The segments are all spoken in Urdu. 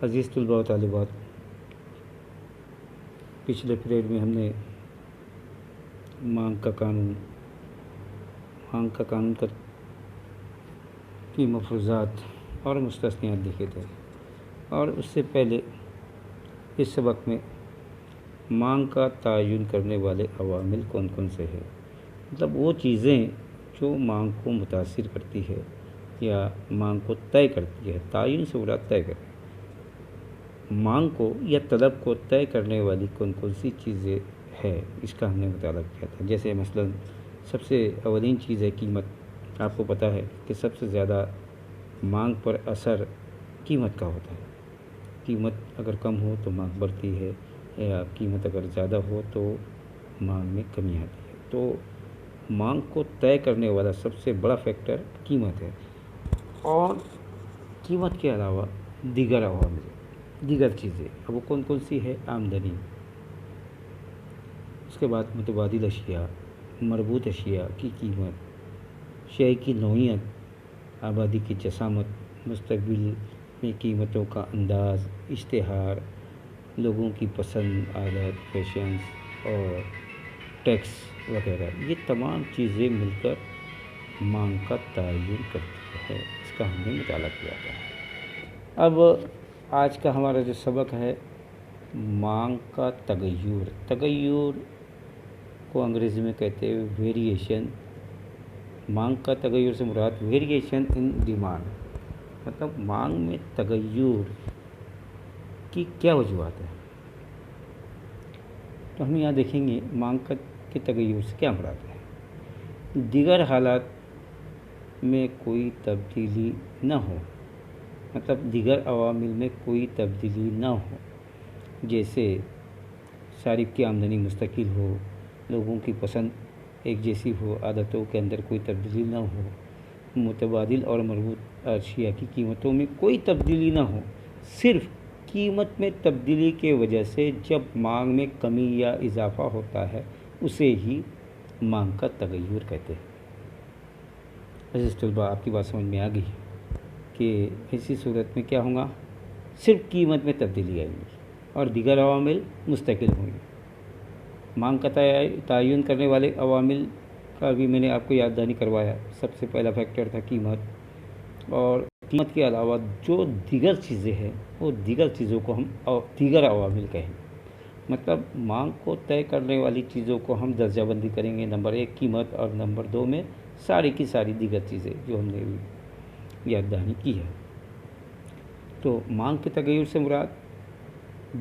عزیز طلباء و طالبات، پچھلے پیریڈ میں ہم نے مانگ کا قانون کی مفروضات اور مستثنیات دیکھے تھے، اور اس سے پہلے اس سبق میں مانگ کا تعین کرنے والے عوامل کون کون سے ہیں، مطلب وہ چیزیں جو مانگ کو متاثر کرتی ہے یا مانگ کو طے کرتی ہے۔ تعین سے مراد طے کرے، مانگ کو یا طلب کو طے کرنے والی کون کون سی چیزیں ہے، اس کا ہم نے مطالعہ کیا تھا۔ جیسے مثلا سب سے اولین چیز ہے قیمت۔ آپ کو پتہ ہے کہ سب سے زیادہ مانگ پر اثر قیمت کا ہوتا ہے۔ قیمت اگر کم ہو تو مانگ بڑھتی ہے، یا قیمت اگر زیادہ ہو تو مانگ میں کمی آتی ہے۔ تو مانگ کو طے کرنے والا سب سے بڑا فیکٹر قیمت ہے، اور قیمت کے علاوہ دیگر عوامل، دیگر چیزیں، اب وہ کون کون سی ہے؟ آمدنی، اس کے بعد متبادل اشیاء، مربوط اشیاء کی قیمت، شے کی نوعیت، آبادی کی جسامت، مستقبل میں قیمتوں کا انداز، اشتہار، لوگوں کی پسند، عادت، فیشنز اور ٹیکس وغیرہ۔ یہ تمام چیزیں مل کر مانگ کا تعین کرتی ہے، اس کا ہم نے مطالعہ کیا تھا۔ اب آج کا ہمارا جو سبق ہے، مانگ کا تغیر۔ تغیر کو انگریزی میں کہتے ہیں ویریشن۔ مانگ کا تغیر سے مراد ویریشن ان ڈیمانڈ، مطلب مانگ میں تغیر کی کیا وجوہات ہیں۔ تو ہم یہاں دیکھیں گے مانگ کے تغیر سے کیا مراد ہے۔ دیگر حالات میں کوئی تبدیلی نہ ہو، مطلب دیگر عوامل میں کوئی تبدیلی نہ ہو، جیسے صارف کی آمدنی مستقل ہو، لوگوں کی پسند ایک جیسی ہو، عادتوں کے اندر کوئی تبدیلی نہ ہو، متبادل اور مربوط اشیاء کی قیمتوں میں کوئی تبدیلی نہ ہو، صرف قیمت میں تبدیلی کے وجہ سے جب مانگ میں کمی یا اضافہ ہوتا ہے، اسے ہی مانگ کا تغیر کہتے ہیں۔ عزیز طلباء، آپ کی بات سمجھ میں آ گئی کہ ایسی صورت میں کیا ہوگا؟ صرف قیمت میں تبدیلی آئے گی اور دیگر عوامل مستقل ہوں گے۔ مانگ کا تعین کرنے والے عوامل کا بھی میں نے آپ کو یاد دہانی کروایا۔ سب سے پہلا فیکٹر تھا قیمت، اور قیمت کے علاوہ جو دیگر چیزیں ہیں وہ دیگر چیزوں کو ہم دیگر عوامل کہیں گے۔ مطلب مانگ کو طے کرنے والی چیزوں کو ہم درجہ بندی کریں گے، نمبر 1 قیمت، اور نمبر 2 میں ساری کی ساری دیگر چیزیں جو ہم نے یاد دہانی کی ہے۔ تو مانگ کے تغیر سے مراد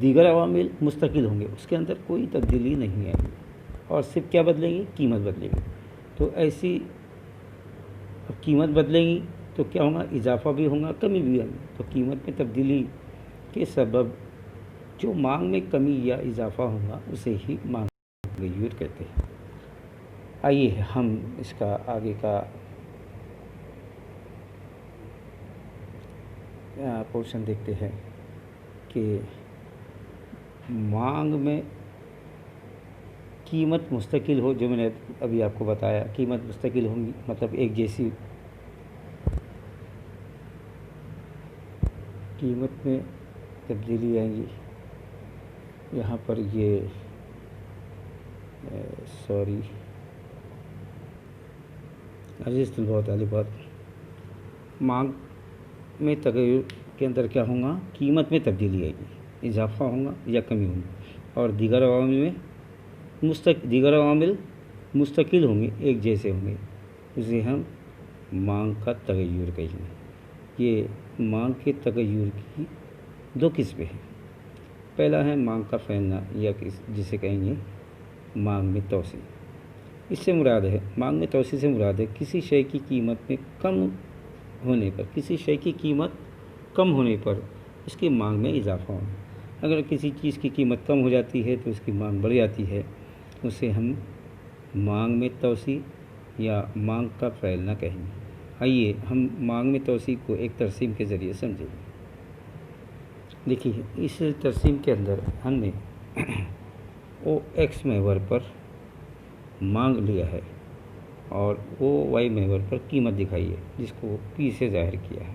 دیگر عوامل مستقل ہوں گے، اس کے اندر کوئی تبدیلی نہیں آئے گی، اور صرف کیا بدلیں گی؟ قیمت بدلے گی۔ تو ایسی قیمت بدلے گی تو کیا ہوگا؟ اضافہ بھی ہوگا، کمی بھی ہوگی۔ تو قیمت میں تبدیلی کے سبب جو مانگ میں کمی یا اضافہ ہوگا اسے ہی مانگ کا تغیر کہتے ہیں۔ آئیے ہم اس کا آگے کا پورشن دیکھتے ہیں کہ مانگ میں قیمت مستقل ہو، جو میں نے ابھی آپ کو بتایا، قیمت مستقل ہوں گی، مطلب ایک جیسی قیمت میں تبدیلی آئیں گی۔ یہاں پر یہ عزیز طلباء و طالبات، مانگ میں تغیر کے اندر کیا ہوگا؟ قیمت میں تبدیلی آئے گی، اضافہ ہوگا یا کمی ہوگی، اور دیگر عوامل مستقل ہوں گے، ایک جیسے ہوں گے، اسے ہم مانگ کا تغیر کہیں گے۔ یہ مانگ کے تغیر کی 2 قسمیں ہیں۔ پہلا ہے مانگ کا پھیلنا، یا جسے کہیں گے مانگ میں توسیع۔ اس سے مراد ہے، مانگ میں توسیع سے مراد ہے کسی شے کی قیمت میں کم ہونے پر اس کی مانگ میں اضافہ ہونا۔ اگر کسی چیز کی قیمت کم ہو جاتی ہے تو اس کی مانگ بڑھ جاتی ہے، اسے ہم مانگ میں توسیع یا مانگ کا پھیلنا کہیں گے۔ آئیے ہم مانگ میں توسیع کو ایک ترسیم کے ذریعے سمجھیں گے۔ دیکھیے، اس ترسیم کے اندر ہم نے او ایکس محور پر مانگ لیا ہے اور او وائی محور پر قیمت دکھائی ہے، جس کو پی سے ظاہر کیا ہے۔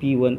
P1।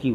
Q।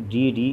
DD